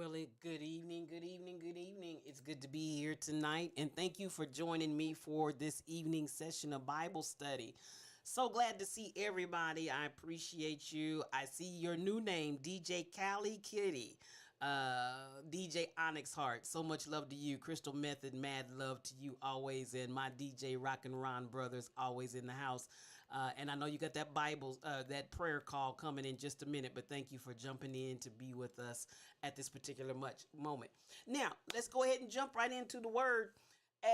Good evening, good evening, good evening. It's good to be here tonight, and thank you for joining me for this evening session of Bible study. So glad to see everybody. I appreciate you. I see your new name, DJ Cali Kitty, DJ Onyx Heart. So much love to you. Crystal Method, mad love to you always. And my DJ Rock and Ron brothers always in the house. And I know you got that that prayer call coming in just a minute, but thank you for jumping in to be with us at this particular moment. Now, let's go ahead and jump right into the word.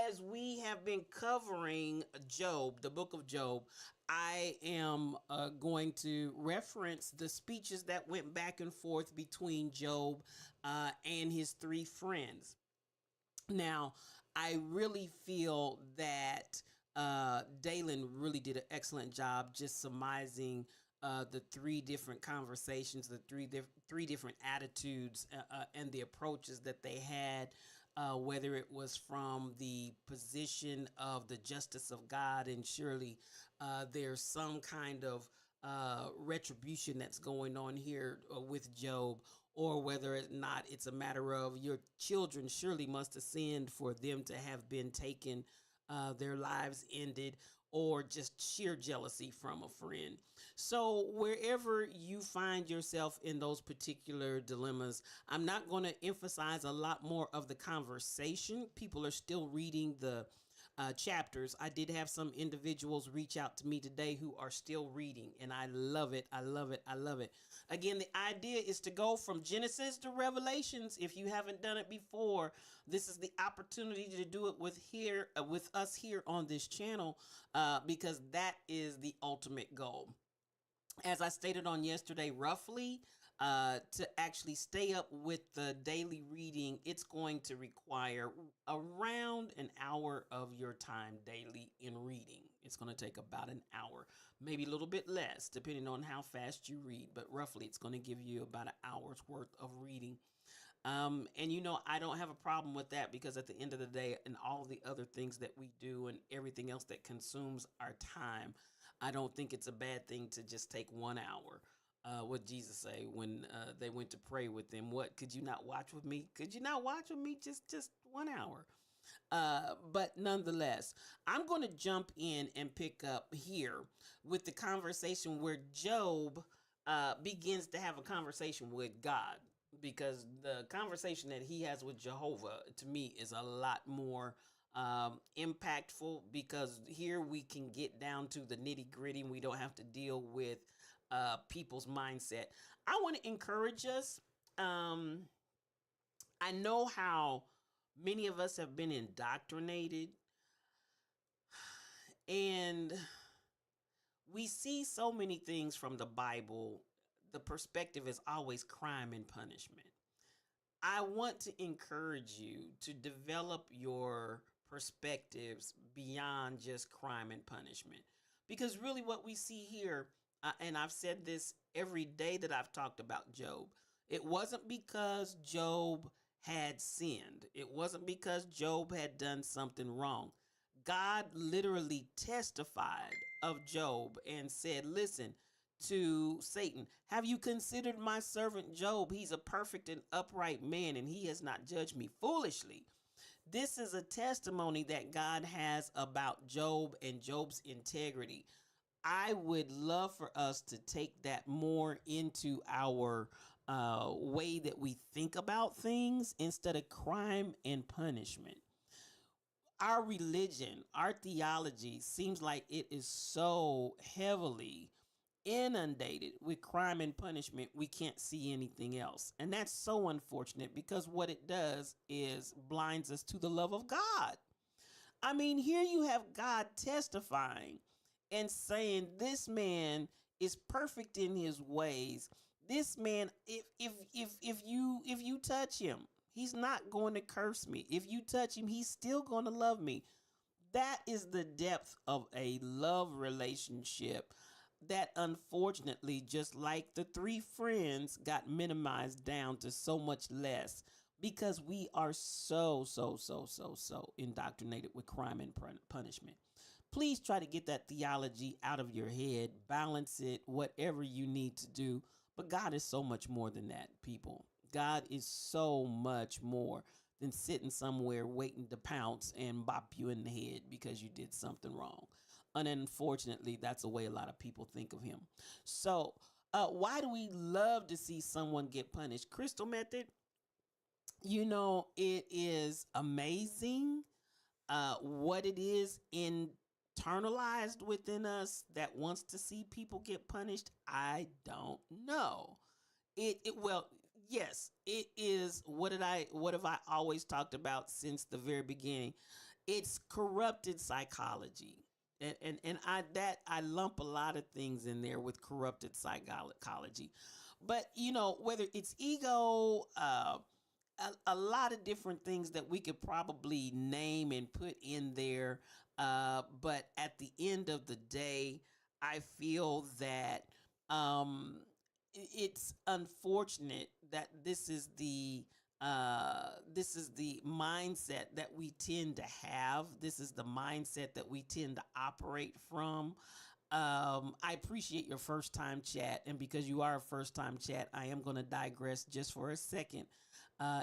As we have been covering Job, the book of Job, I am going to reference the speeches that went back and forth between Job and his three friends. Now, I really feel that Dalen really did an excellent job just surmising the three different conversations, the three different attitudes and the approaches that they had, whether it was from the position of the justice of God, and surely there's some kind of retribution that's going on here with Job, or whether or not it's a matter of your children surely must have sinned for them to have been taken, their lives ended, or just sheer jealousy from a friend. So wherever you find yourself in those particular dilemmas, I'm not going to emphasize a lot more of the conversation. People are still reading the chapters. I did have some individuals reach out to me today who are still reading, and I love it. I love it. I love it. Again, the idea is to go from Genesis to Revelations. If you haven't done it before, this is the opportunity to do it with us here on this channel, because that is the ultimate goal. As I stated on yesterday, roughly, to actually stay up with the daily reading, it's going to require around an hour of your time daily in reading. It's going to take about an hour, maybe a little bit less, depending on how fast you read, but roughly it's going to give you about an hour's worth of reading. And I don't have a problem with that, because at the end of the day, and all the other things that we do and everything else that consumes our time, I don't think it's a bad thing to just take 1 hour. What Jesus say when they went to pray with them? What, could you not watch with me? Could you not watch with me? Just 1 hour. But nonetheless, I'm going to jump in and pick up here with the conversation where Job begins to have a conversation with God, because the conversation that he has with Jehovah, to me, is a lot more impactful, because here we can get down to the nitty gritty and we don't have to deal with people's mindset. I want to encourage us. I know how many of us have been indoctrinated, and we see so many things from the Bible. The perspective is always crime and punishment. I want to encourage you to develop your perspectives beyond just crime and punishment. Because really what we see here, and I've said this every day that I've talked about Job, it wasn't because Job had sinned. It wasn't because Job had done something wrong. God literally testified of Job and said, listen, to Satan, have you considered my servant Job? He's a perfect and upright man, and he has not judged me foolishly. This is a testimony that God has about Job and Job's integrity. I would love for us to take that more into our way that we think about things, instead of crime and punishment. Our religion, our theology seems like it is so heavily inundated with crime and punishment, we can't see anything else. And that's so unfortunate, because what it does is blinds us to the love of God. I mean, here you have God testifying and saying this man is perfect in his ways. This man, if you touch him, he's not going to curse me. If you touch him, he's still going to love me. That is the depth of a love relationship that, unfortunately, just like the three friends, got minimized down to so much less, because we are so indoctrinated with crime and punishment. Please try to get that theology out of your head, balance it, whatever you need to do. But God is so much more than that, people. God is so much more than sitting somewhere waiting to pounce and bop you in the head because you did something wrong. And unfortunately, that's the way a lot of people think of him. So, why do we love to see someone get punished? Crystal Method, it is amazing what it is internalized within us that wants to see people get punished. I don't know. Well, yes, it is. What have I always talked about since the very beginning? It's corrupted psychology. And I lump a lot of things in there with corrupted psychology. But whether it's ego, a lot of different things that we could probably name and put in there. But at the end of the day, I feel that it's unfortunate that this is the mindset that we tend to have. This is the mindset that we tend to operate from. I appreciate your first time chat, and because you are a first time chat, I am going to digress just for a second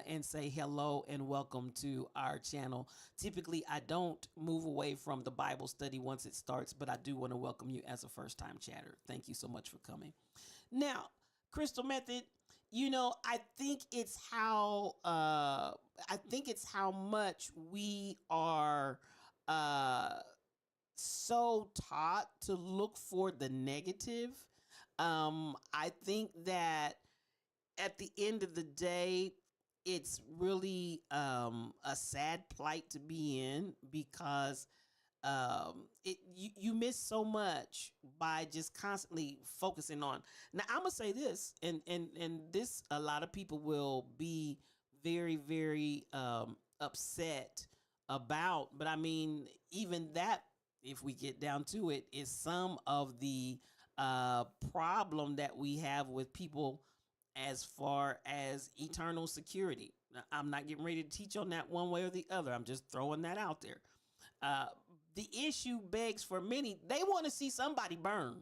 and say hello and welcome to our channel. Typically, I don't move away from the Bible study once it starts, but I do want to welcome you as a first time chatter. Thank you so much for coming. Now, Crystal Method, I think it's how much we are uh so taught to look for the negative. I think that at the end of the day, it's really a sad plight to be in because you miss so much by just constantly focusing on. Now I'm gonna say this, and this a lot of people will be very very upset about, but I mean even that, if we get down to it, is some of the problem that we have with people as far as eternal security. Now, I'm not getting ready to teach on that one way or the other. I'm just throwing that out there. Uh, the issue begs for many. They want to see somebody burn.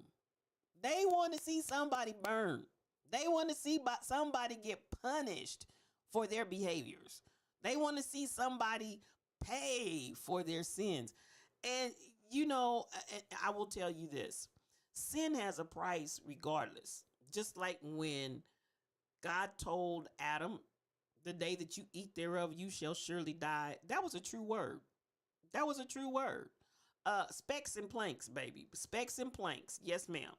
They want to see somebody burn. They want to see somebody get punished for their behaviors. They want to see somebody pay for their sins. And, I will tell you this, sin has a price regardless. Just like when God told Adam, the day that you eat thereof, you shall surely die. That was a true word. That was a true word. Specks and planks, baby. Specks and planks. Yes, ma'am.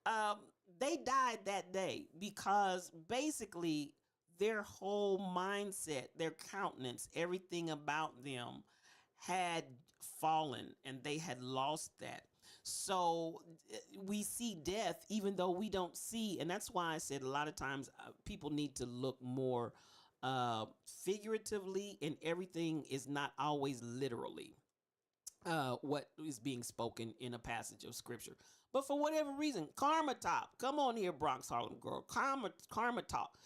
Um, they died that day because basically their whole mindset, their countenance, everything about them had fallen and they had lost that. So we see death even though we don't see. And that's why I said a lot of times people need to look more figuratively, and everything is not always literally what is being spoken in a passage of scripture. But for whatever reason, karma talk. Come on here, Bronx Harlem girl. Karma talk.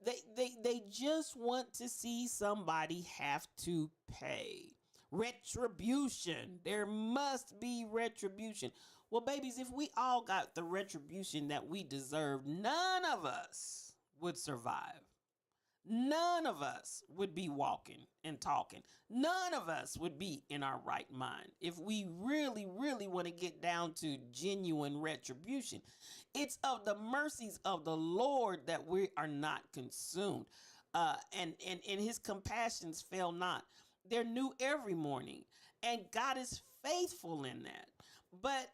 They just want to see somebody have to pay. Retribution. There must be retribution. Well, babies, if we all got the retribution that we deserve, none of us would survive. None of us would be walking and talking. None of us would be in our right mind if we really, really want to get down to genuine retribution. It's of the mercies of the Lord that we are not consumed. And his compassions fail not. They're new every morning. And God is faithful in that. But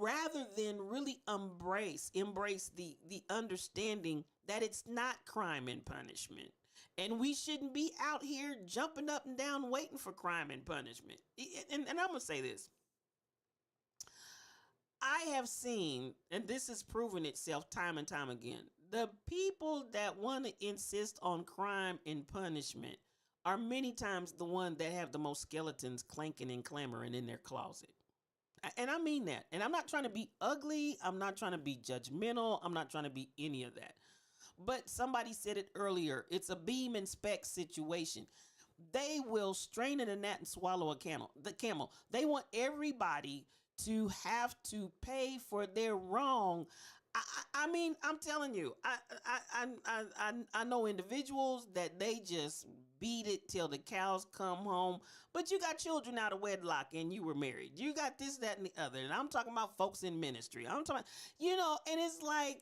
rather than really embrace the understanding that it's not crime and punishment, and we shouldn't be out here jumping up and down waiting for crime and punishment. And I'm gonna say this, I have seen, and this has proven itself time and time again, the people that want to insist on crime and punishment are many times the one that have the most skeletons clanking and clamoring in their closet. And I mean that. And I'm not trying to be ugly. I'm not trying to be judgmental. I'm not trying to be any of that. But somebody said it earlier. It's a beam and speck situation. They will strain at a gnat and swallow a camel. They want everybody to have to pay for their wrong. I mean, I'm telling you, I know individuals that they just beat it till the cows come home. But you got children out of wedlock and you were married. You got this, that, and the other. And I'm talking about folks in ministry. I'm talking, and it's like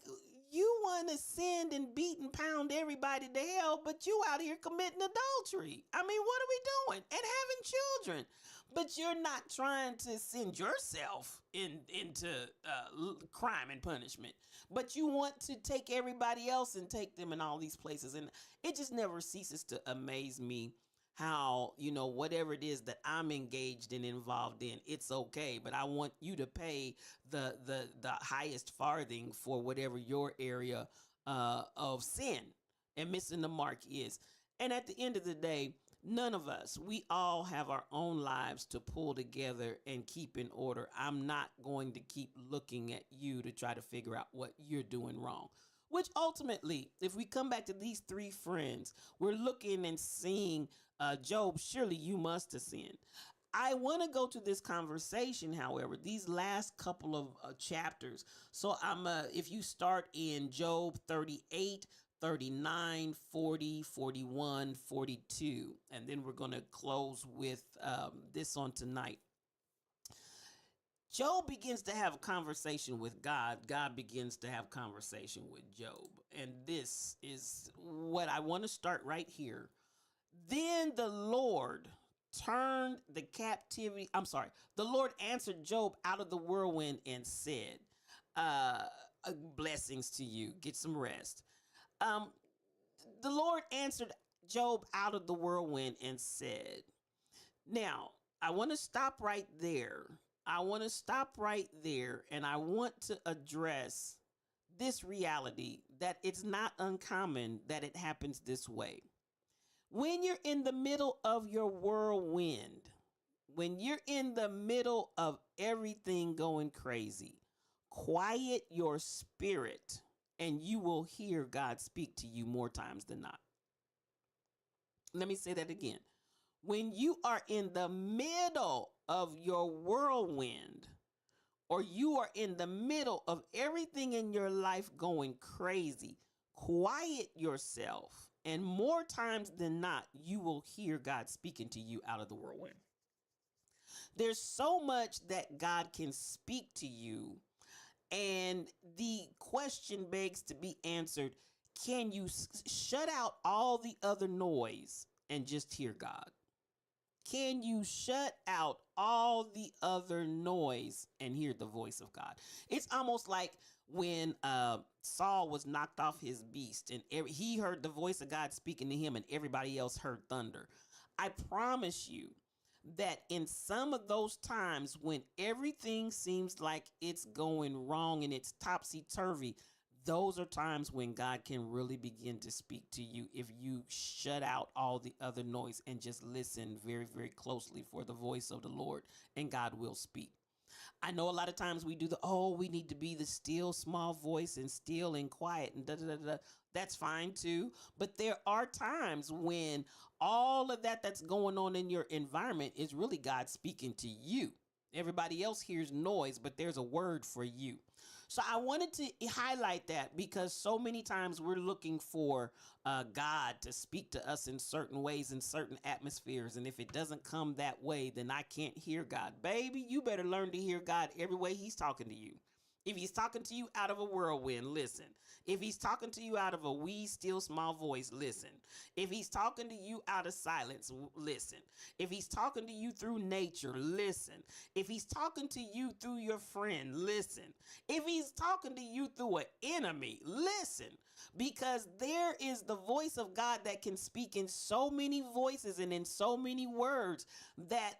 you want to send and beat and pound everybody to hell, but you out here committing adultery. I mean, what are we doing? And having children. But you're not trying to send yourself into crime and punishment, but you want to take everybody else and take them in all these places. And it just never ceases to amaze me how, whatever it is that I'm engaged and involved in, it's okay. But I want you to pay the highest farthing for whatever your area of sin and missing the mark is. And at the end of the day, none of us, we all have our own lives to pull together and keep in order. I'm not going to keep looking at you to try to figure out what you're doing wrong. Which ultimately, if we come back to these three friends, we're looking and seeing Job, surely you must have sinned. I want to go to this conversation, however, these last couple of chapters. So if you start in Job 38, 39, 40, 41, 42, and then we're going to close with this on tonight. Job begins to have a conversation with God. God begins to have conversation with Job. And this is what I want to start right here. Then the Lord turned the captivity. The Lord answered Job out of the whirlwind and said, blessings to you. Get some rest. The Lord answered Job out of the whirlwind and said, now, I want to stop right there. And I want to address this reality that it's not uncommon that it happens this way. When you're in the middle of your whirlwind, when you're in the middle of everything going crazy, quiet your spirit and you will hear God speak to you more times than not. Let me say that again. When you are in the middle of your whirlwind, or you are in the middle of everything in your life going crazy, quiet yourself. And more times than not, you will hear God speaking to you out of the whirlwind. There's so much that God can speak to you. And the question begs to be answered, can you shut out all the other noise and just hear God? Can you shut out all the other noise and hear the voice of God? It's almost like when Saul was knocked off his beast and he heard the voice of God speaking to him and everybody else heard thunder. I promise you that in some of those times when everything seems like it's going wrong and it's topsy-turvy, those are times when God can really begin to speak to you if you shut out all the other noise and just listen very, very closely for the voice of the Lord, and God will speak. I know a lot of times we do we need to be the still small voice and still and quiet and da-da-da-da. That's fine too. But there are times when all of that's going on in your environment is really God speaking to you. Everybody else hears noise, but there's a word for you. So I wanted to highlight that because so many times we're looking for God to speak to us in certain ways, in certain atmospheres. And if it doesn't come that way, then I can't hear God. Baby, you better learn to hear God every way he's talking to you. If he's talking to you out of a whirlwind, listen. If he's talking to you out of a wee, still, small voice, listen. If he's talking to you out of silence, listen. If he's talking to you through nature, listen. If he's talking to you through your friend, listen. If he's talking to you through an enemy, listen. Because there is the voice of God that can speak in so many voices and in so many words that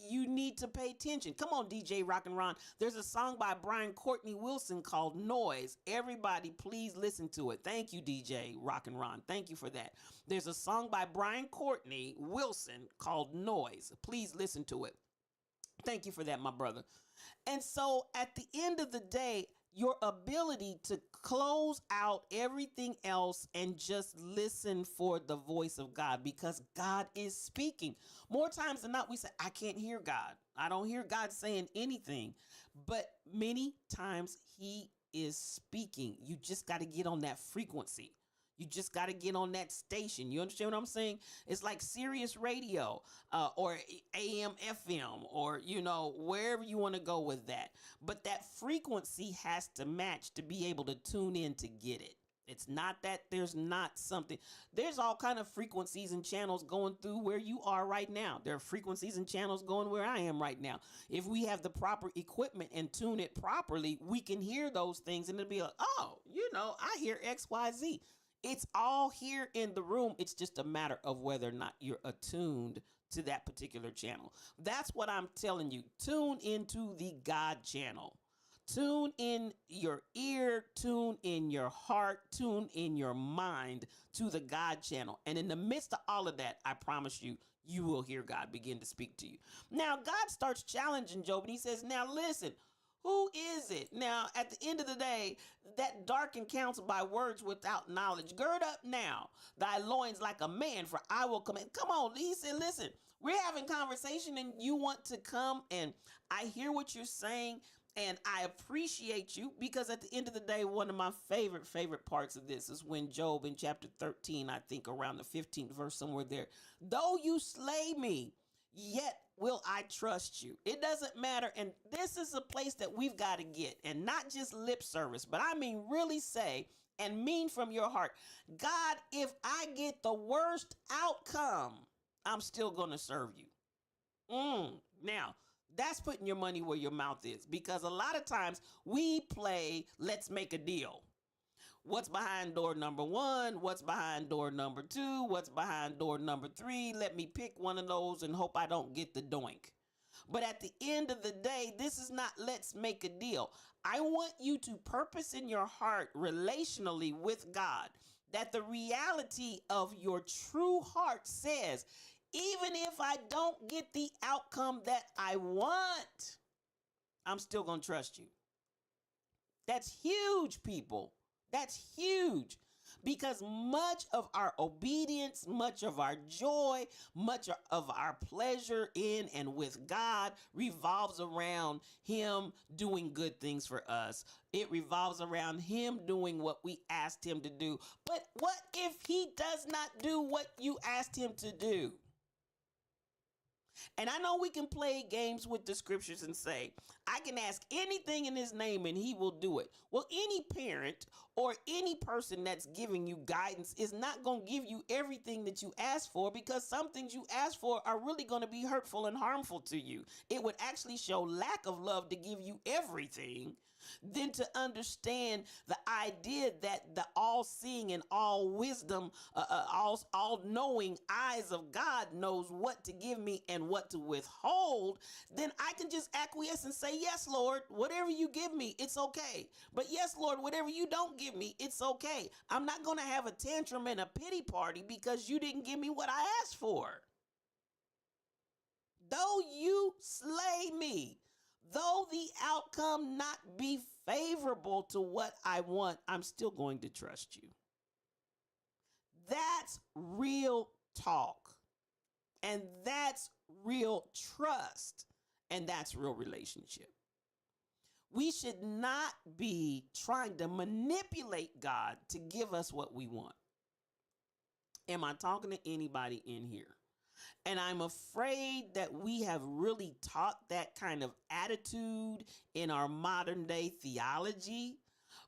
you need to pay attention. Come on, DJ Rock and Ron. There's a song by Brian Courtney Wilson called Noise. Everybody, please listen to it. Thank you, DJ Rock and Ron. Thank you for that. There's a song by Brian Courtney Wilson called Noise. Please listen to it. Thank you for that, my brother. And so at the end of the day, your ability to close out everything else and just listen for the voice of God, because God is speaking. More times than not, we say, I can't hear God. I don't hear God saying anything. But many times he is speaking. You just got to get on that frequency. You just got to get on that station. You understand what I'm saying? It's like Sirius Radio, or AM, FM, or, wherever you want to go with that. But that frequency has to match to be able to tune in to get it. It's not that there's not something. There's all kind of frequencies and channels going through where you are right now. There are frequencies and channels going where I am right now. If we have the proper equipment and tune it properly, we can hear those things and it'll be like, oh, I hear X, Y, Z. It's all here in the room. It's just a matter of whether or not you're attuned to that particular channel. That's what I'm telling you. Tune into the God channel. Tune in your ear, tune in your heart, tune in your mind to the God channel. And in the midst of all of that, I promise you, you will hear God begin to speak to you. Now, God starts challenging Job and he says, now listen, who is it? Now, at the end of the day, that darkened counsel by words without knowledge. Gird up now thy loins like a man, for I will come in. Come on. He said, listen, we're having conversation and you want to come, and I hear what you're saying. And I appreciate you, because at the end of the day, one of my favorite parts of this is when Job in chapter 13, I think around the 15th verse, somewhere there, though you slay me, yet will I trust you. It doesn't matter. And this is a place that we've got to get, and not just lip service, but I mean really say and mean from your heart, God, if I get the worst outcome, I'm still going to serve you. Now, that's putting your money where your mouth is, because a lot of times we play, let's make a deal. What's behind door number 1? What's behind door number 2? What's behind door number 3? Let me pick one of those and hope I don't get the doink. But at the end of the day, this is not let's make a deal. I want you to purpose in your heart relationally with God that the reality of your true heart says, even if I don't get the outcome that I want, I'm still going to trust you. That's huge, people. That's huge. Because much of our obedience, much of our joy, much of our pleasure in and with God revolves around him doing good things for us. It revolves around him doing what we asked him to do. But what if he does not do what you asked him to do? And I know we can play games with the scriptures and say, I can ask anything in his name and he will do it. Well, any parent or any person that's giving you guidance is not going to give you everything that you ask for, because some things you ask for are really going to be hurtful and harmful to you. It would actually show lack of love to give you everything than to understand the idea that the all-seeing and all-wisdom, all-knowing eyes of God knows what to give me and what to withhold. Then I can just acquiesce and say, yes, Lord, whatever you give me, it's okay. But yes, Lord, whatever you don't give me, it's okay. I'm not going to have a tantrum and a pity party because you didn't give me what I asked for. Though you slay me, though the outcome not be favorable to what I want, I'm still going to trust you. That's real talk. And that's real trust. And that's real relationship. We should not be trying to manipulate God to give us what we want. Am I talking to anybody in here? And I'm afraid that we have really taught that kind of attitude in our modern day theology.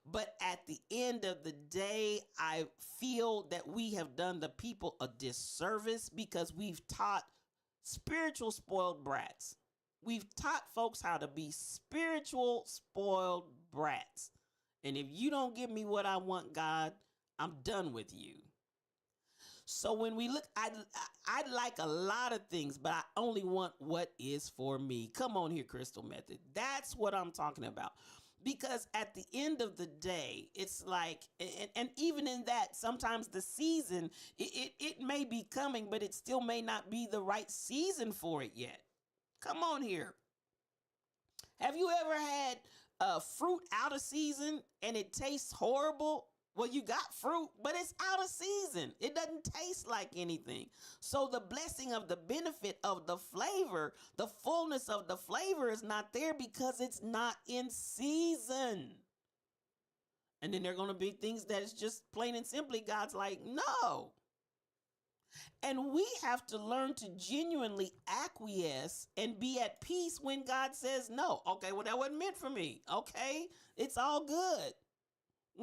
But at the end of the day, I feel that we have done the people a disservice because we've taught spiritual spoiled brats. We've taught folks how to be spiritual spoiled brats. And if you don't give me what I want, God, I'm done with you. So when we look, I like a lot of things, but I only want what is for me. Come on here, Crystal Method. That's what I'm talking about. Because at the end of the day, it's like, and even in that, sometimes the season, it may be coming, but it still may not be the right season for it yet. Come on here. Have you ever had fruit out of season and it tastes horrible? Well, you got fruit, but it's out of season. It doesn't taste like anything. So the blessing of the benefit of the flavor, the fullness of the flavor is not there because it's not in season. And then there are going to be things that is just plain and simply God's like, no. And we have to learn to genuinely acquiesce and be at peace when God says no. Okay, well, that wasn't meant for me. Okay, it's all good.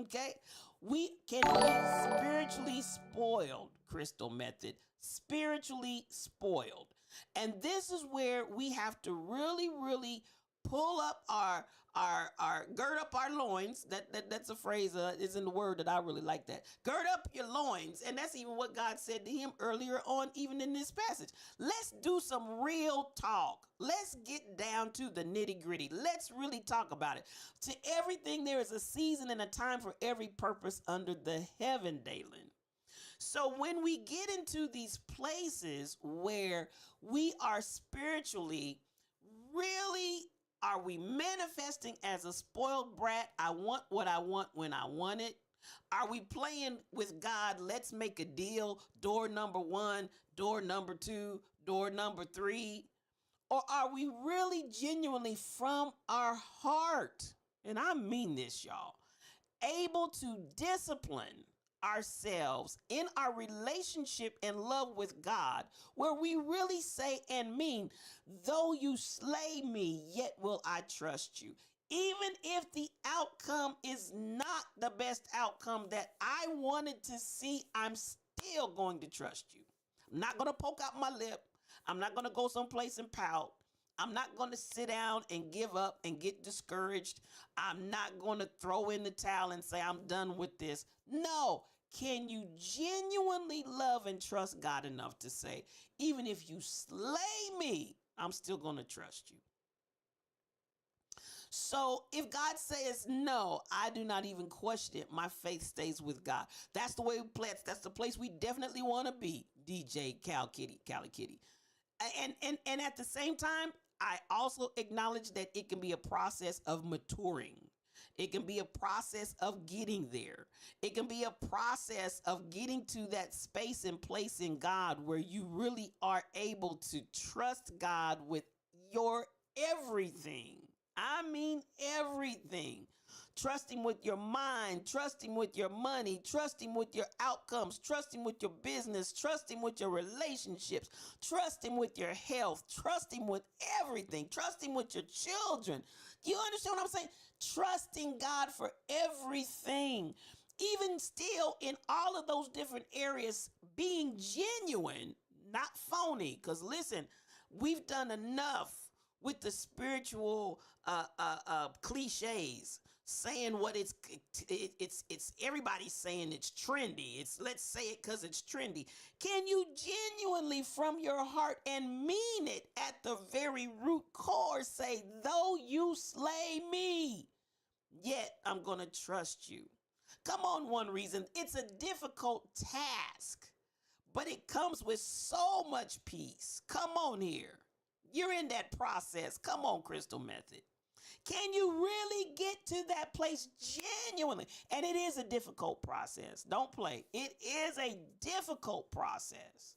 Okay, we can be spiritually spoiled, Crystal Method, spiritually spoiled. And this is where we have to really, really pull up our gird up our loins. That's a phrase is in the word that I really like. That gird up your loins, and that's even what God said to him earlier on, even in this passage. Let's do some real talk. Let's get down to the nitty gritty. Let's really talk about it. To everything there is a season and a time for every purpose under the heaven, Dalen. So when we get into these places where we are spiritually really, are we manifesting as a spoiled brat? I want what I want when I want it. Are we playing with God? Let's make a deal. Door number 1, door number 2, door number 3. Or are we really genuinely from our heart? And I mean this, y'all. Able to discipline ourselves in our relationship and love with God, where we really say and mean, though you slay me, yet will I trust you. Even if the outcome is not the best outcome that I wanted to see, I'm still going to trust you. I'm not going to poke out my lip. I'm not going to go someplace and pout. I'm not going to sit down and give up and get discouraged. I'm not going to throw in the towel and say, I'm done with this. No. Can you genuinely love and trust God enough to say, even if you slay me, I'm still going to trust you? So if God says no, I do not even question it. My faith stays with God. That's the way we play. That's the place we definitely want to be, DJ Cali Kitty. And at the same time, I also acknowledge that it can be a process of maturing. It can be a process of getting there. It can be a process of getting to that space and place in God where you really are able to trust God with your everything. I mean everything. Trust him with your mind, trust him with your money, trust him with your outcomes, trust him with your business, trust him with your relationships, trust him with your health, trust him with everything, trust him with your children. You understand what I'm saying? Trusting God for everything. Even still in all of those different areas, being genuine, not phony. Because listen, we've done enough with the spiritual cliches, saying what it's everybody's saying it's trendy. It's let's say it because it's trendy. Can you genuinely from your heart and mean it at the very root core say, though you slay me, yet I'm going to trust you? Come on, One Reason. It's a difficult task, but it comes with so much peace. Come on here. You're in that process. Come on, Crystal Method. Can you really get to that place genuinely? And it is a difficult process. Don't play. It is a difficult process.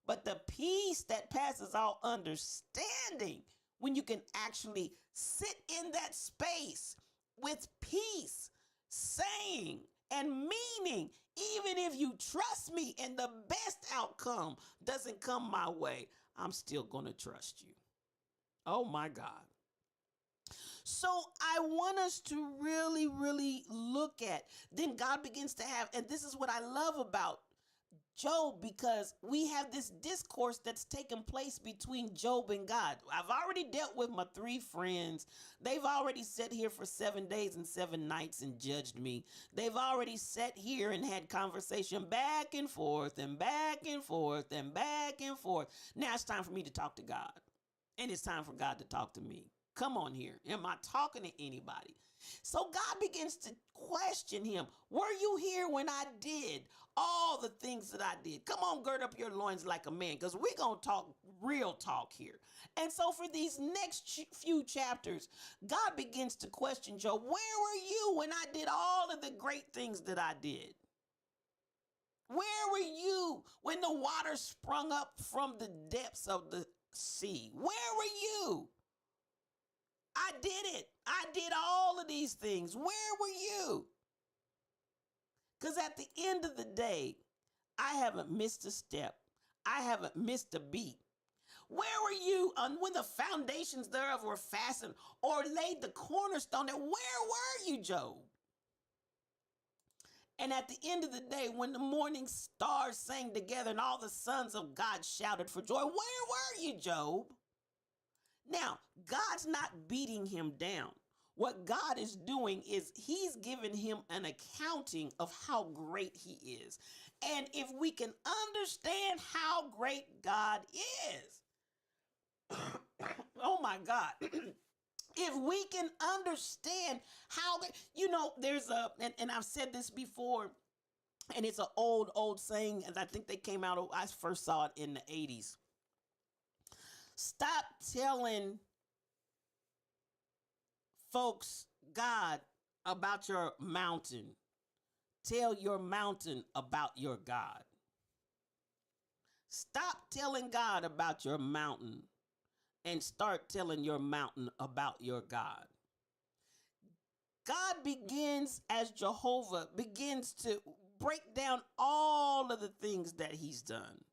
But the peace that passes all understanding, when you can actually sit in that space with peace, saying and meaning, even if you trust me and the best outcome doesn't come my way, I'm still going to trust you. Oh my God. So I want us to really, really look at, then God begins to have, and this is what I love about Job, because we have this discourse that's taken place between Job and God. I've already dealt with my 3 friends. They've already sat here for 7 days and 7 nights and judged me. They've already sat here and had conversation back and forth and back and forth and back and forth. Now it's time for me to talk to God. And it's time for God to talk to me. Come on here. Am I talking to anybody? So God begins to question him. Were you here when I did all the things that I did? Come on, gird up your loins like a man, because we're going to talk real talk here. And so for these next few chapters, God begins to question Job. Where were you when I did all of the great things that I did? Where were you when the water sprung up from the depths of the sea? Where were you? I did it. I did all of these things. Where were you? Because at the end of the day, I haven't missed a step. I haven't missed a beat. Where were you when the foundations thereof were fastened or laid the cornerstone? Where were you, Job? And at the end of the day, when the morning stars sang together and all the sons of God shouted for joy, where were you, Job? Now, God's not beating him down. What God is doing is he's giving him an accounting of how great he is. And if we can understand how great God is, oh my God. If we can understand how, there's and I've said this before, and it's an old saying, and I think they came out, I first saw it in the 80s. Stop telling folks, God, about your mountain. Tell your mountain about your God. Stop telling God about your mountain and start telling your mountain about your God. God begins, as Jehovah, begins to break down all of the things that he's done,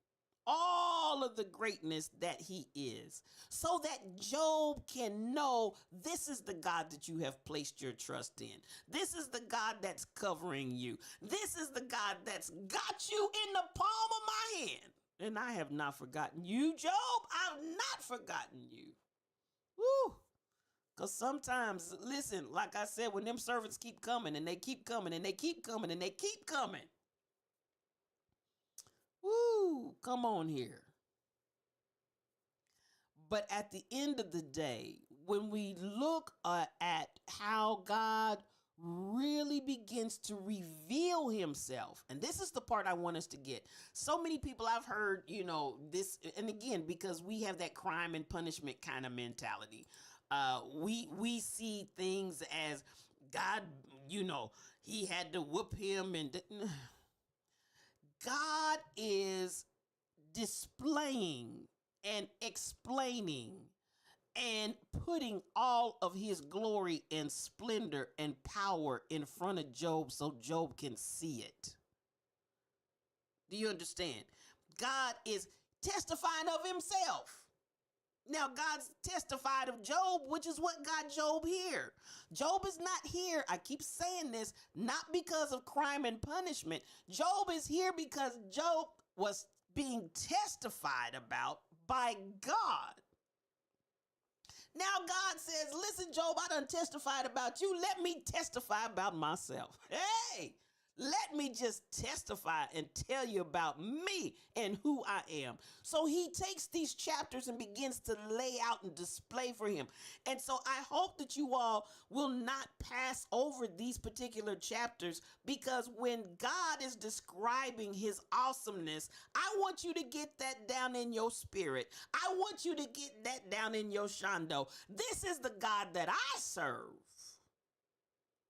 all of the greatness that he is, so that Job can know this is the God that you have placed your trust in. This is the God that's covering you. This is the God that's got you in the palm of my hand. And I have not forgotten you, Job. I've not forgotten you. Woo. Because sometimes, listen, like I said, when them servants keep coming and they keep coming and they keep coming and they keep coming. Woo, come on here. But at the end of the day, when we look at how God really begins to reveal himself, and this is the part I want us to get. So many people I've heard, this, and again, because we have that crime and punishment kind of mentality. We see things as God, he had to whoop him, and God is displaying and explaining and putting all of his glory and splendor and power in front of Job so Job can see it. Do you understand? God is testifying of himself. Now, God's testified of Job, which is what got Job here. Job is not here, I keep saying this, not because of crime and punishment. Job is here because Job was being testified about by God. Now God says, listen, Job, I done testified about you. Let me testify about myself. Hey, let me just testify and tell you about me and who I am. So he takes these chapters and begins to lay out and display for him. And so I hope that you all will not pass over these particular chapters, because when God is describing his awesomeness, I want you to get that down in your spirit. I want you to get that down in your shando. This is the God that I serve.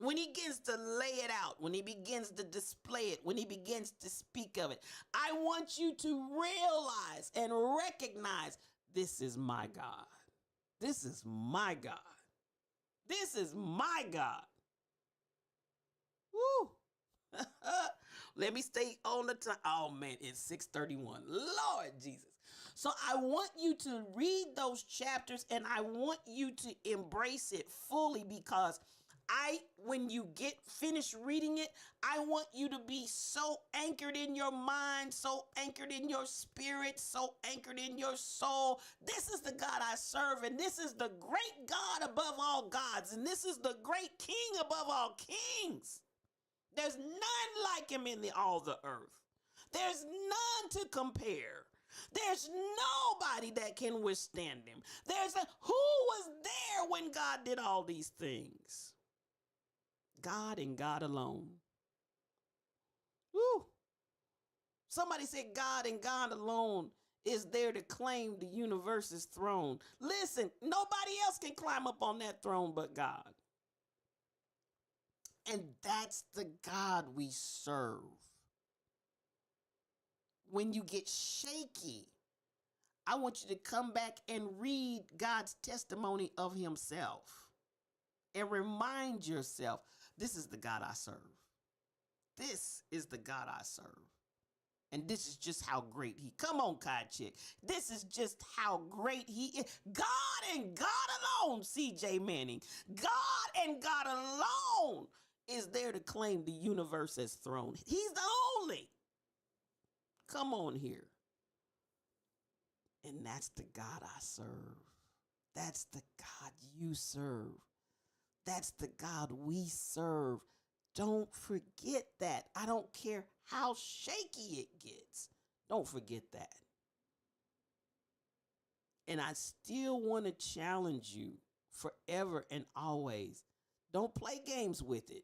When he begins to lay it out, when he begins to display it, when he begins to speak of it, I want you to realize and recognize this is my God. This is my God. This is my God. Woo. Let me stay on the time. Oh man, it's 6:31. Lord Jesus. So I want you to read those chapters and I want you to embrace it fully, because when you get finished reading it, I want you to be so anchored in your mind, so anchored in your spirit, so anchored in your soul. This is the God I serve, and this is the great God above all gods, and this is the great King above all kings. There's none like him in all the earth. There's none to compare. There's nobody that can withstand him. Who was there when God did all these things? God and God alone. Woo. Somebody said God and God alone is there to claim the universe's throne. Listen, nobody else can climb up on that throne but God. And that's the God we serve. When you get shaky, I want you to come back and read God's testimony of himself and remind yourself, this is the God I serve. This is the God I serve. And this is just how great he. Come on, Kai Chick. This is just how great he is. God and God alone, CJ Manning. God and God alone is there to claim the universe as throne. He's the only. Come on here. And that's the God I serve. That's the God you serve. That's the God we serve. Don't forget that. I don't care how shaky it gets. Don't forget that. And I still want to challenge you forever and always. Don't play games with it.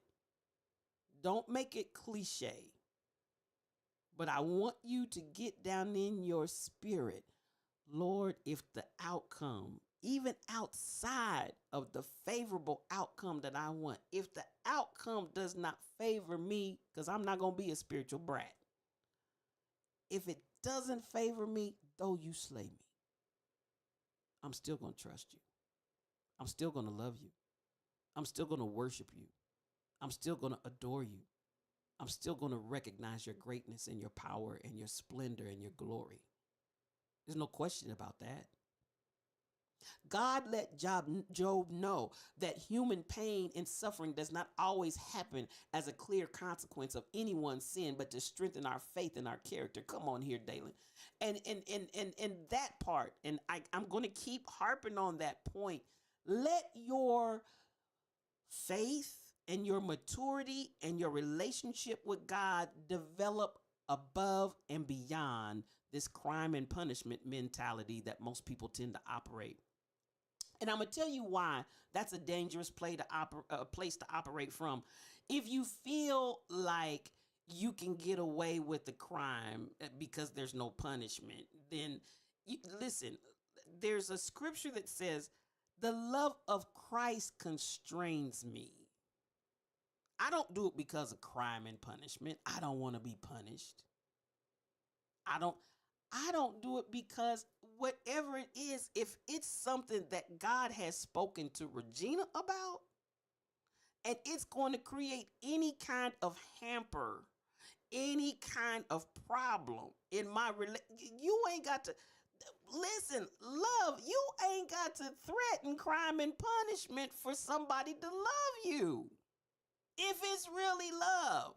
Don't make it cliche. But I want you to get down in your spirit. Lord, if the outcome, even outside of the favorable outcome that I want, if the outcome does not favor me, because I'm not going to be a spiritual brat. If it doesn't favor me, though you slay me, I'm still going to trust you. I'm still going to love you. I'm still going to worship you. I'm still going to adore you. I'm still going to recognize your greatness and your power and your splendor and your glory. There's no question about that. God let Job know that human pain and suffering does not always happen as a clear consequence of anyone's sin, but to strengthen our faith and our character. Come on here, Dalen. And that part, and I'm going to keep harping on that point. Let your faith and your maturity and your relationship with God develop above and beyond this crime and punishment mentality that most people tend to operate. And I'm going to tell you why that's a dangerous place to operate from. If you feel like you can get away with the crime because there's no punishment, then listen, there's a scripture that says, the love of Christ constrains me. I don't do it because of crime and punishment. I don't want to be punished. I don't do it because whatever it is, if it's something that God has spoken to Regina about, and it's going to create any kind of hamper, any kind of problem in my you ain't got to listen, love, you ain't got to threaten crime and punishment for somebody to love you. If it's really love.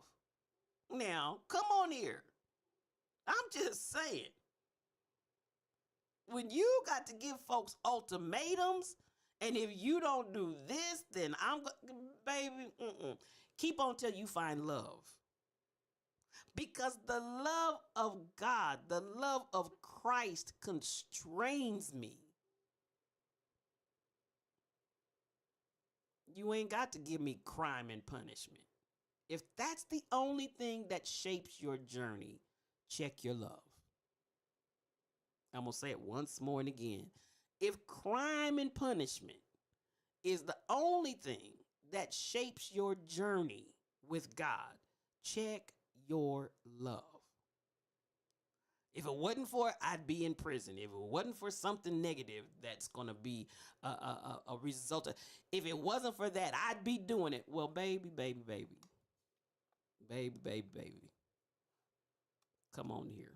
Now, come on here. I'm just saying. When you got to give folks ultimatums, and if you don't do this, then baby, keep on till you find love. Because the love of God, the love of Christ constrains me. You ain't got to give me crime and punishment. If that's the only thing that shapes your journey, check your love. I'm going to say it once more and again. If crime and punishment is the only thing that shapes your journey with God, check your love. If it wasn't for it, I'd be in prison. If it wasn't for something negative that's going to be a result of, if it wasn't for that, I'd be doing it. Well, baby. Come on here.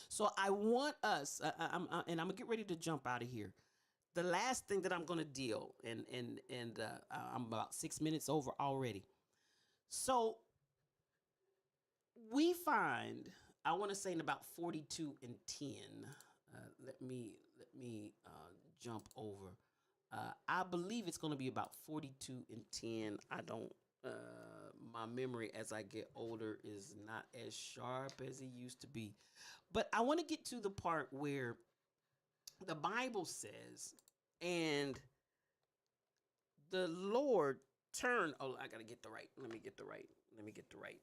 So I want us, and I'm going to get ready to jump out of here. The last thing that I'm going to deal, and I'm about 6 minutes over already. So we find, I want to say in about 42 and 10, let me jump over. I believe it's going to be about 42 and 10. I don't, my memory as I get older is not as sharp as it used to be. But I want to get to the part where the Bible says, and the Lord turned, I got to get the right. Let me get the right.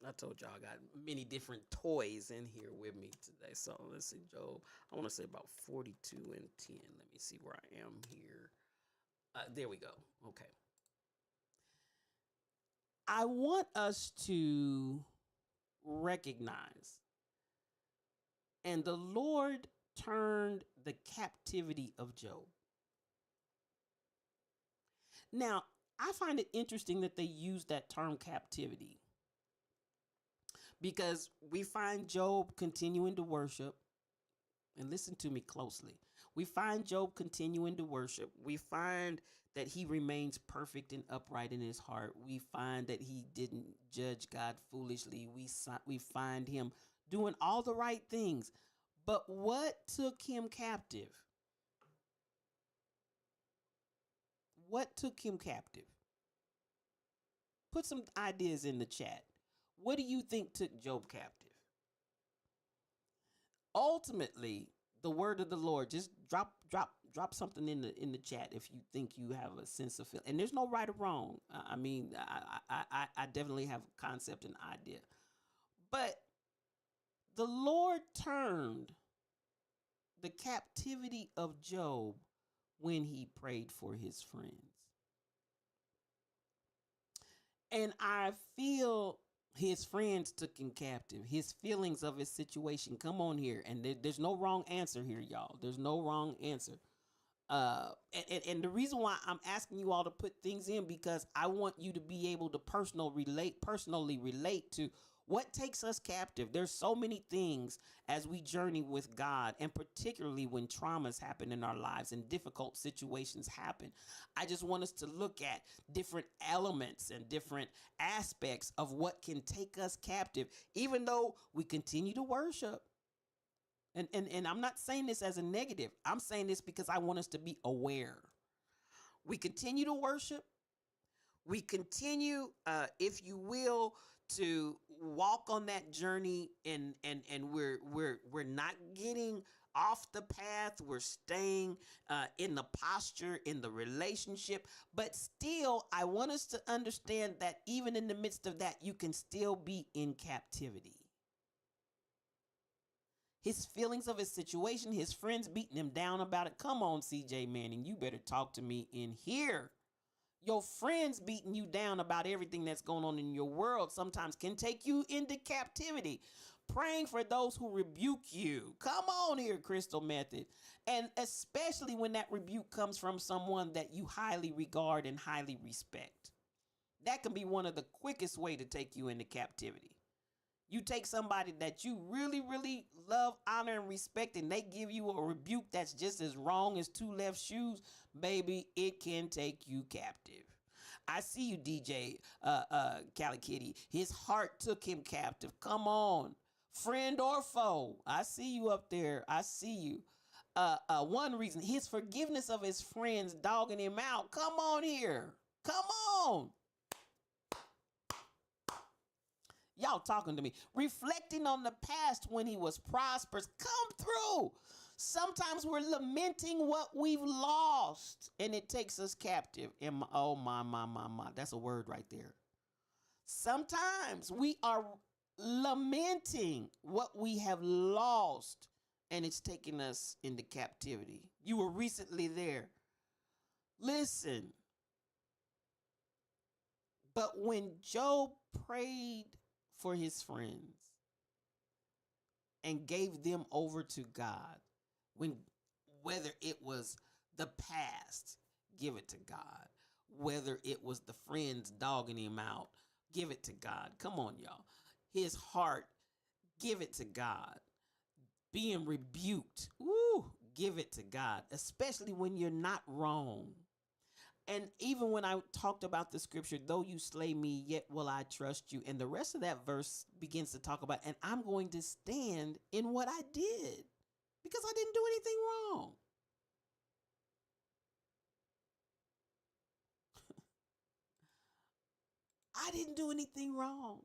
I told y'all I got many different toys in here with me today. So let's see, Job. I want to say about 42 and 10. Let me see where I am here. There we go. Okay. I want us to recognize, and the Lord turned the captivity of Job. Now, I find it interesting that they use that term captivity because we find Job continuing to worship. And listen to me closely. We find Job continuing to worship. We find that he remains perfect and upright in his heart. We find that he didn't judge God foolishly. We find him doing all the right things. But what took him captive? What took him captive? Put some ideas in the chat. What do you think took Job captive? Ultimately, the word of the Lord. Just drop something in the chat if you think you have a sense of feel. And there's no right or wrong. I mean, I definitely have a concept and idea. But the Lord turned the captivity of Job when he prayed for his friends. And I feel his friends took him captive. His feelings of his situation. Come on here. And there's no wrong answer here, y'all. There's no wrong answer. And the reason why I'm asking you all to put things in, because I want you to be able to personally relate to what takes us captive. There's so many things as we journey with God, and particularly when traumas happen in our lives and difficult situations happen. I just want us to look at different elements and different aspects of what can take us captive, even though we continue to worship. And I'm not saying this as a negative. I'm saying this because I want us to be aware. We continue to worship. We continue, if you will, to walk on that journey, and we're not getting off the path. We're staying in the posture, in the relationship. But still, I want us to understand that even in the midst of that, you can still be in captivity. His feelings of his situation, his friends beating him down about it. Come on, CJ Manning, you better talk to me in here. Your friends beating you down about everything that's going on in your world sometimes can take you into captivity. Praying for those who rebuke you. Come on here, Crystal Method. And especially when that rebuke comes from someone that you highly regard and highly respect. That can be one of the quickest way to take you into captivity. You take somebody that you really, really love, honor, and respect, and they give you a rebuke that's just as wrong as two left shoes, baby, it can take you captive. I see you, DJ Cali Kitty. His heart took him captive. Come on. Friend or foe. I see you up there. I see you. One reason, his forgiveness of his friends dogging him out. Come on here. Come on. Y'all talking to me. Reflecting on the past when he was prosperous. Come through. Sometimes we're lamenting what we've lost, and it takes us captive. And oh my. That's a word right there. Sometimes we are lamenting what we have lost, and it's taking us into captivity. You were recently there. Listen. But when Job prayed for his friends and gave them over to God, whether it was the past, give it to God. Whether it was the friends dogging him out, give it to God. Come on, y'all. His heart, give it to God. Being rebuked, give it to God, especially when you're not wrong. And even when I talked about the scripture, though you slay me, yet will I trust you. And the rest of that verse begins to talk about, and I'm going to stand in what I did because I didn't do anything wrong. I didn't do anything wrong.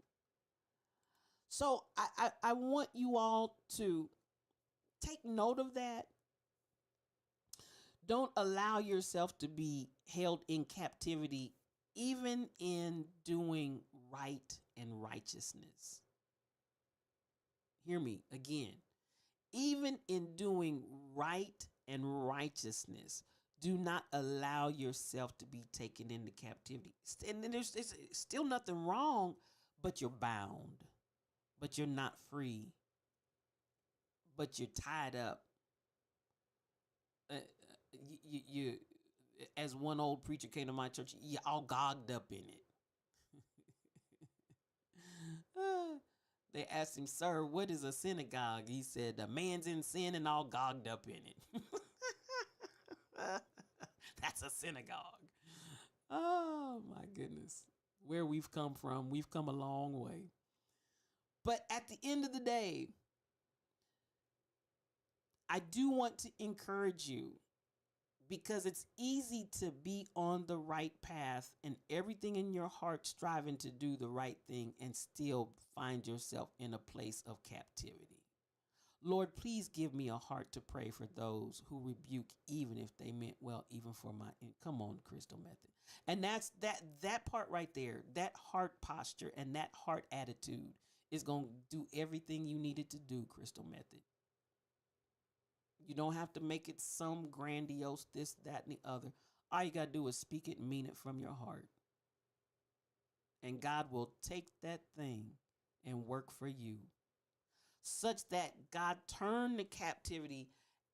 So I want you all to take note of that. Don't allow yourself to be held in captivity, even in doing right and righteousness. Hear me again. Even in doing right and righteousness, do not allow yourself to be taken into captivity. And then there's still nothing wrong, but you're bound, but you're not free, but you're tied up. As one old preacher came to my church, you all gogged up in it. They asked him, "Sir, what is a synagogue?" He said, "A man's in sin and all gogged up in it." That's a synagogue. Oh my goodness. Where we've come from, we've come a long way. But at the end of the day, I do want to encourage you because it's easy to be on the right path and everything in your heart striving to do the right thing and still find yourself in a place of captivity. Lord, please give me a heart to pray for those who rebuke, even if they meant well, even for my come on, Crystal Method. And that's that part right there, that heart posture and that heart attitude is going to do everything you needed to do, Crystal Method. You don't have to make it some grandiose, this, that, and the other. All you got to do is speak it and mean it from your heart. And God will take that thing and work for you, such that God turned the captivity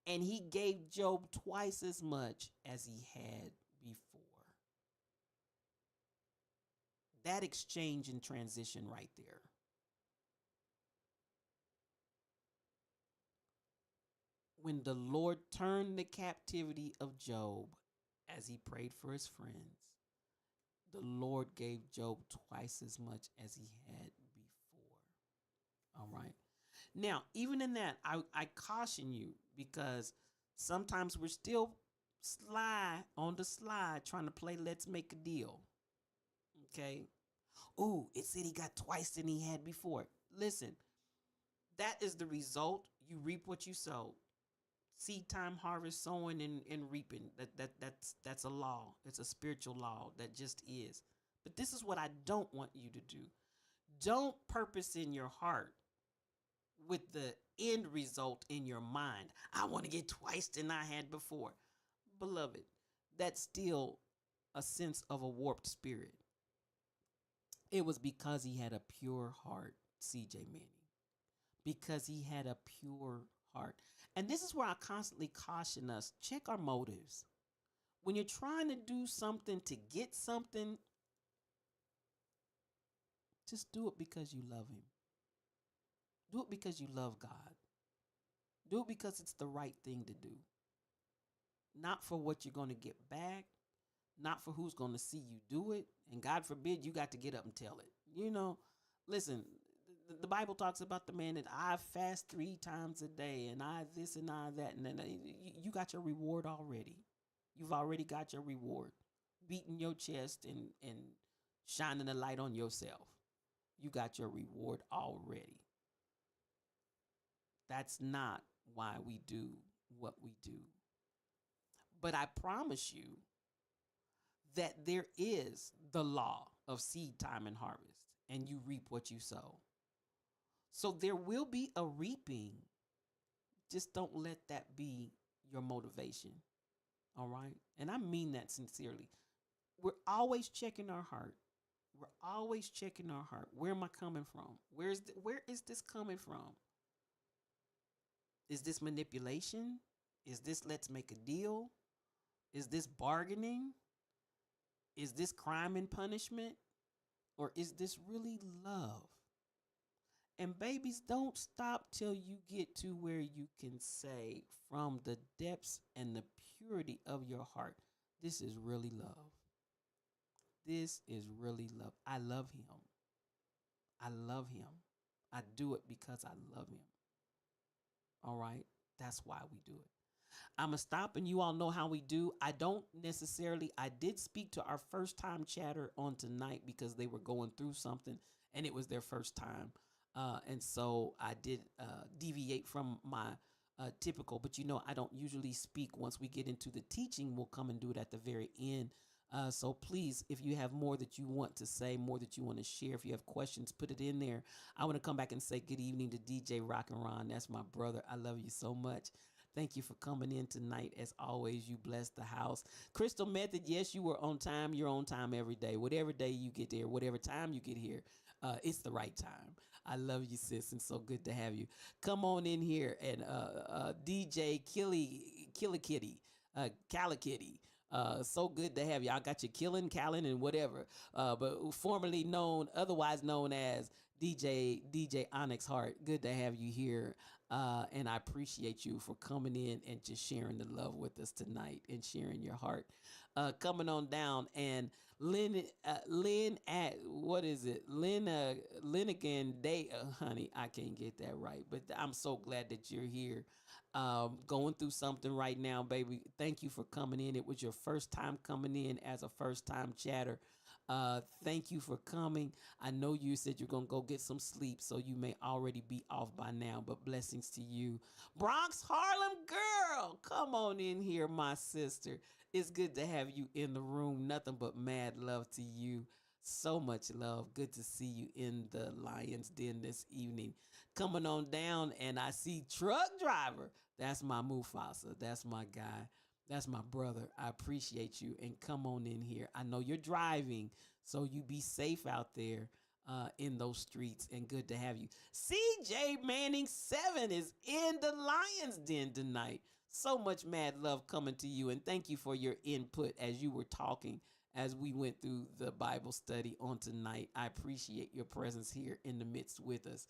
and he gave Job twice as much as he had before. That exchange and transition right there. When the Lord turned the captivity of Job as he prayed for his friends, the Lord gave Job twice as much as he had before. All right. Now, even in that, I caution you because sometimes we're still on the slide trying to play let's make a deal. Okay. Ooh, it said he got twice than he had before. Listen, that is the result. You reap what you sow. Seed time, harvest, sowing, and reaping. That's a law. It's a spiritual law that just is. But this is what I don't want you to do. Don't purpose in your heart with the end result in your mind. I want to get twice than I had before. Beloved, that's still a sense of a warped spirit. It was because he had a pure heart, CJ Manning. Because he had a pure heart. And this is where I constantly caution us, check our motives. When you're trying to do something to get something, just do it because you love him. Do it because you love God. Do it because it's the right thing to do. Not for what you're going to get back, not for who's going to see you do it. And God forbid you got to get up and tell it. Listen, the Bible talks about the man that I fast 3 times a day and I this and I that. And then you got your reward already. You've already got your reward. Beating your chest and shining a light on yourself. You got your reward already. That's not why we do what we do. But I promise you that there is the law of seed time and harvest, and you reap what you sow. So there will be a reaping. Just don't let that be your motivation. All right? And I mean that sincerely. We're always checking our heart. We're always checking our heart. Where am I coming from? Where is this coming from? Is this manipulation? Is this let's make a deal? Is this bargaining? Is this crime and punishment? Or is this really love? And babies, don't stop till you get to where you can say from the depths and the purity of your heart, this is really love. This is really love. I love him. I love him. I do it because I love him. All right? That's why we do it. I'm going to stop and you all know how we do. I did speak to our first time chatter on tonight because they were going through something and it was their first time. And so I did deviate from my typical, but I don't usually speak once we get into the teaching. We'll come and do it at the very end. So please, if you have more that you want to say, more that you want to share, if you have questions, put it in there. I want to come back and say good evening to DJ Rock and Ron. That's my brother. I love you so much. Thank you for coming in tonight. As always, you bless the house. Crystal Method, yes, you were on time. You're on time every day. Whatever day you get there, whatever time you get here, it's the right time. I love you, sis, and so good to have you. Come on in here and DJ Killy Kitty, Calla Kitty. So good to have you. I got you killing Callan and whatever, but formerly known, otherwise known as DJ Onyx Hart. Good to have you here, and I appreciate you for coming in and just sharing the love with us tonight and sharing your heart. Coming on down and Lynn at what is it? Linnigan Day, honey. I can't get that right, but I'm so glad that you're here. Going through something right now, baby. Thank you for coming in. It was your first time coming in as a first time chatter. Thank you for coming. I know you said you're gonna go get some sleep, so you may already be off by now. But blessings to you, Bronx Harlem girl. Come on in here, my sister. It's good to have you in the room. Nothing but mad love to you. So much love. Good to see you in the Lion's Den this evening. Coming on down, and I see truck driver. That's my Mufasa. That's my guy. That's my brother. I appreciate you. And come on in here. I know you're driving, so you be safe out there in those streets. And good to have you. CJ Manning 7 is in the Lion's Den tonight. So much mad love coming to you. And thank you for your input as you were talking as we went through the Bible study on tonight. I appreciate your presence here in the midst with us.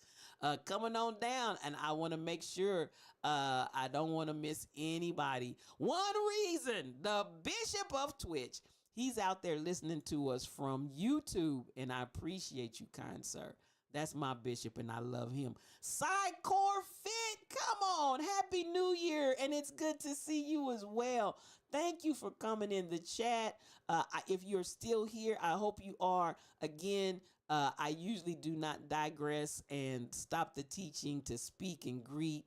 Coming on down, and I want to make sure I don't want to miss anybody. One reason, the Bishop of Twitch, he's out there listening to us from YouTube, and I appreciate you, kind sir. That's my bishop, and I love him. Psycore Fit, come on. Happy New Year, and it's good to see you as well. Thank you for coming in the chat. If you're still here, I hope you are. Again, I usually do not digress and stop the teaching to speak and greet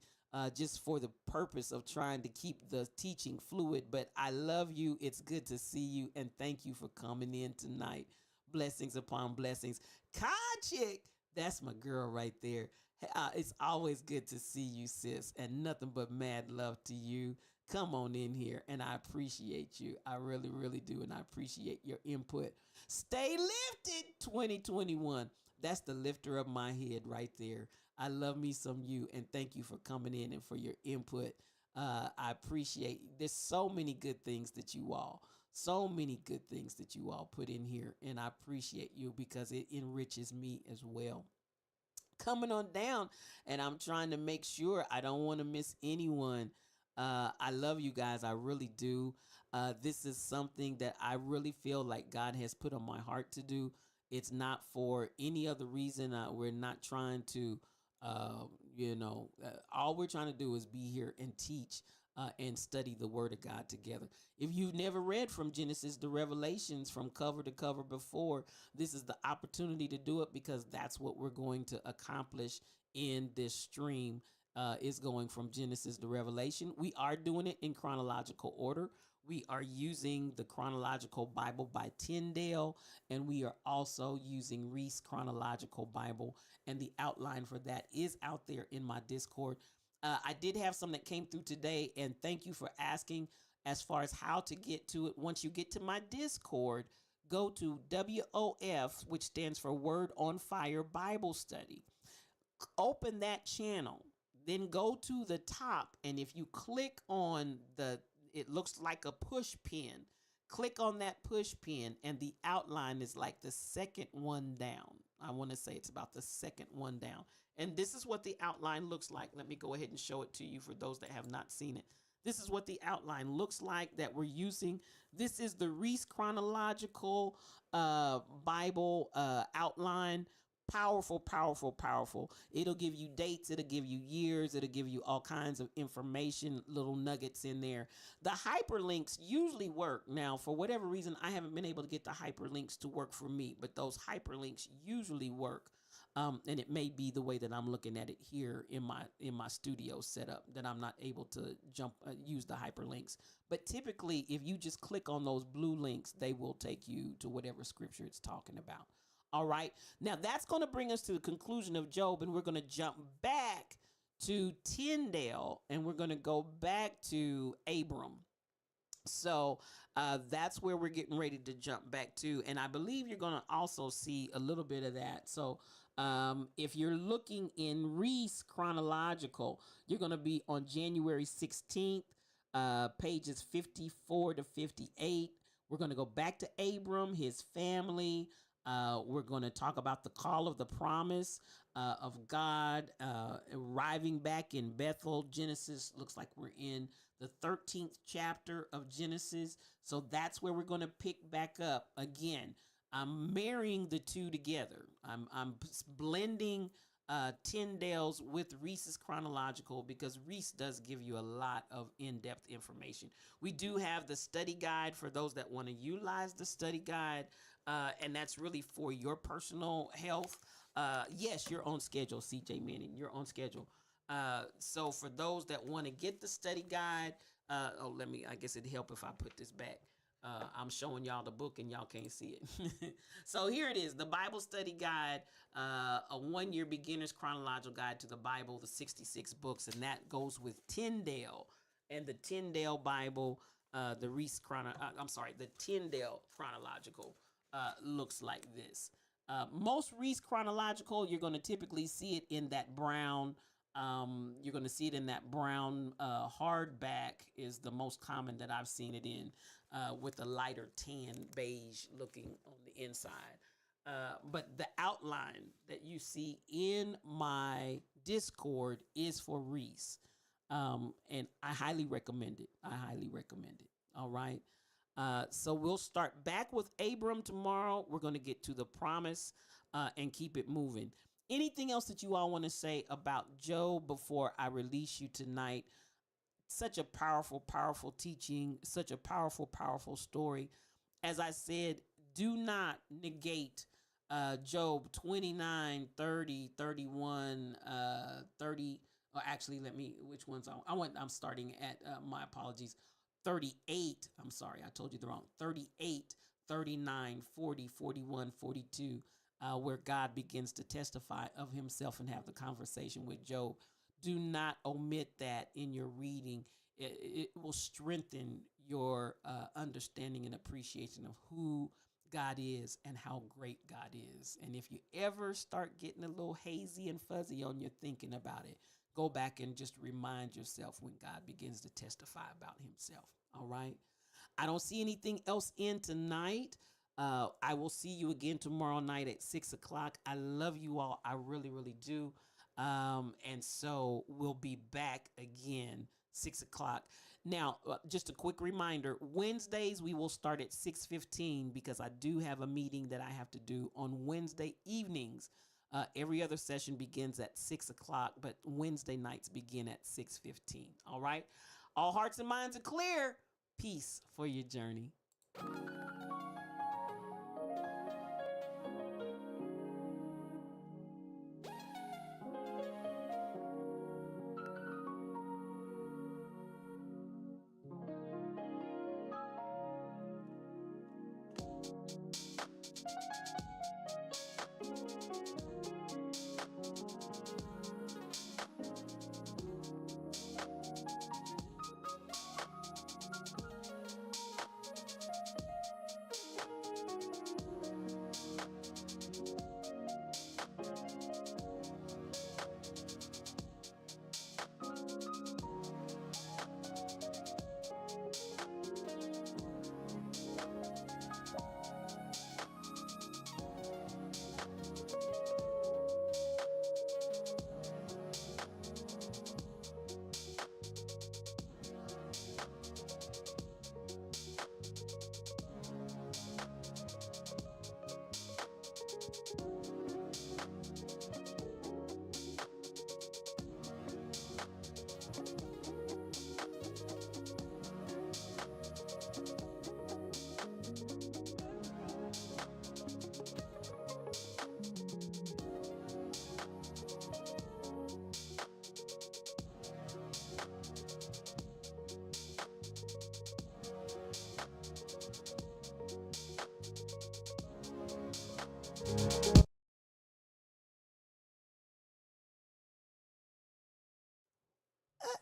just for the purpose of trying to keep the teaching fluid. But I love you. It's good to see you, and thank you for coming in tonight. Blessings upon blessings. Kachik, that's my girl right there. It's always good to see you, sis, and nothing but mad love to you. Come on in here, and I appreciate you. I really, really do, and I appreciate your input. Stay lifted 2021. That's the lifter of my head right there. I love me some you, and thank you for coming in and for your input. I appreciate. There's so many good things that you all, so many good things that you all put in here, and I appreciate you because it enriches me as well. Coming on down, and I'm trying to make sure I don't want to miss anyone. I love you guys. I really do. This is something that I really feel like God has put on my heart to do. It's not for any other reason. We're not trying to, uh, all we're trying to do is be here and teach and study the Word of God together. If you've never read from Genesis to Revelations from cover to cover before, this is the opportunity to do it because that's what we're going to accomplish in this stream. Is going from Genesis to Revelation. We are doing it in chronological order. We are using the Chronological Bible by Tyndale, and we are also using Reese Chronological Bible, and the outline for that is out there in my Discord. I did have some that came through today, and thank you for asking as far as how to get to it. Once you get to my Discord, go to WOF, which stands for Word on Fire Bible Study. Open that channel. Then go to the top, and if you click on it looks like a push pin. Click on that push pin, and the outline is like the second one down. I want to say it's about the second one down. And this is what the outline looks like. Let me go ahead and show it to you for those that have not seen it. This is what the outline looks like that we're using. This is the Reese Chronological Bible outline. Powerful, powerful, powerful. It'll give you dates, it'll give you years, it'll give you all kinds of information, little nuggets in there. The hyperlinks usually work. Now, for whatever reason, I haven't been able to get the hyperlinks to work for me, but those hyperlinks usually work. And it may be the way that I'm looking at it here in my studio setup that I'm not able to use the hyperlinks. But typically, if you just click on those blue links, they will take you to whatever scripture it's talking about. All right. Now that's going to bring us to the conclusion of Job, and we're going to jump back to Tyndale, and we're going to go back to Abram. So that's where we're getting ready to jump back to, and I believe you're going to also see a little bit of that. So if you're looking in Reese Chronological, you're going to be on January 16th. pages 54 to 58. We're going to go back to Abram, his family. We're going to talk about the call of the promise of God arriving back in Bethel. Genesis looks like we're in the 13th chapter of Genesis. So that's where we're going to pick back up again. I'm marrying the two together. I'm blending Tyndale's with Reese's chronological because Reese does give you a lot of in-depth information. We do have the study guide for those that want to utilize the study guide, and that's really for your personal health. Yes, you're on schedule, CJ Manning. You're on schedule. So for those that want to get the study guide, I guess it'd help if I put this back. I'm showing y'all the book and y'all can't see it. So here it is, the Bible study guide, a 1-year beginner's chronological guide to the Bible, the 66 books, and that goes with Tyndale and the Tyndale Bible, the Tyndale chronological looks like this. Most Reese chronological, you're going to typically see it in that brown. You're going to see it in that brown hardback is the most common that I've seen it in, with a lighter tan beige looking on the inside. But the outline that you see in my Discord is for Reese. And I highly recommend it. All right. So we'll start back with Abram tomorrow. We're going to get to the promise and keep it moving. Anything else that you all want to say about Job before I release you tonight? Such a powerful, powerful teaching, such a powerful, powerful story. As I said, do not negate Job 29, 30, 31, 30. Or actually, which ones I'm starting at, my apologies, 38. I'm sorry, I told you the wrong. 38, 39, 40, 41, 42. Where God begins to testify of himself and have the conversation with Job. Do not omit that in your reading. It will strengthen your understanding and appreciation of who God is and how great God is. And if you ever start getting a little hazy and fuzzy on your thinking about it, go back and just remind yourself when God begins to testify about himself. All right. I don't see anything else in tonight. I will see you again tomorrow night at 6:00. I love you all. I really, really do. And so we'll be back again 6:00. Now, just a quick reminder, Wednesdays we will start at 6:15 because I do have a meeting that I have to do on Wednesday evenings. Every other session begins at 6:00, but Wednesday nights begin at 6:15. All right. All hearts and minds are clear. Peace for your journey.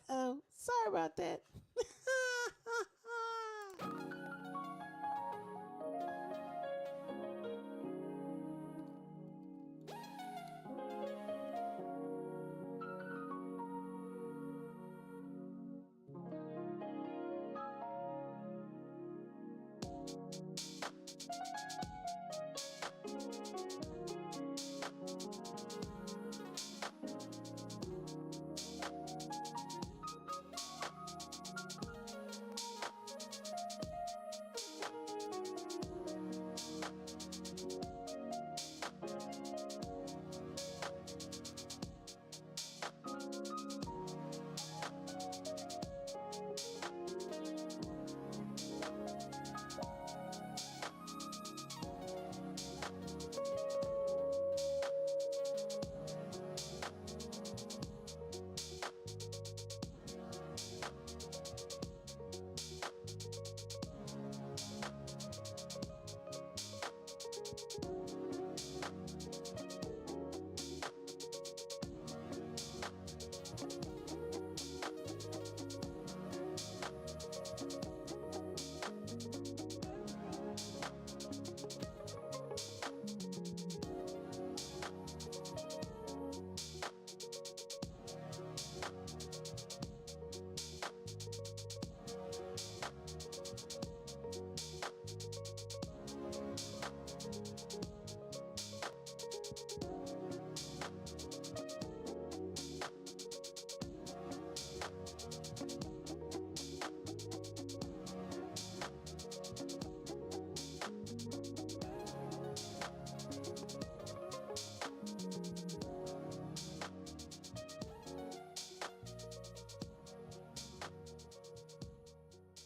Uh-oh. Sorry about that.